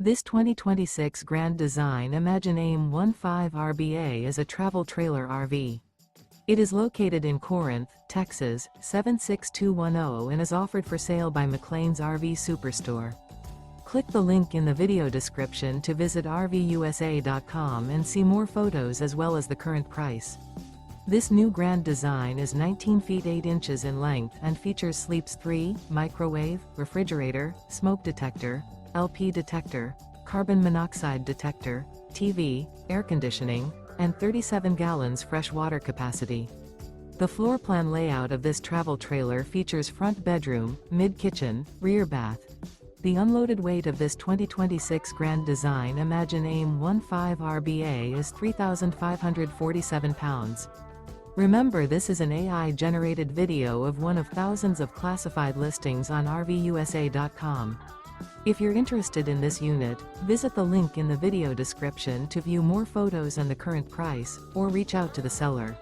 This 2026 Grand Design Imagine AIM-15 RBA is a travel trailer RV. It is located in Corinth, Texas, 76210 and is offered for sale by McClain's RV Superstore. Click the link in the video description to visit RVUSA.com and see more photos as well as the current price. This new Grand Design is 19 feet 8 inches in length and features Sleeps 3, microwave, refrigerator, smoke detector, LP detector, carbon monoxide detector, TV, air conditioning, and 37 gallons fresh water capacity. The floor plan layout of this travel trailer features front bedroom, mid-kitchen, rear bath. The unloaded weight of this 2026 Grand Design Imagine AIM-15 RBA is 3,547 pounds. Remember, this is an AI-generated video of one of thousands of classified listings on RVUSA.com. If you're interested in this unit, visit the link in the video description to view more photos and the current price, or reach out to the seller.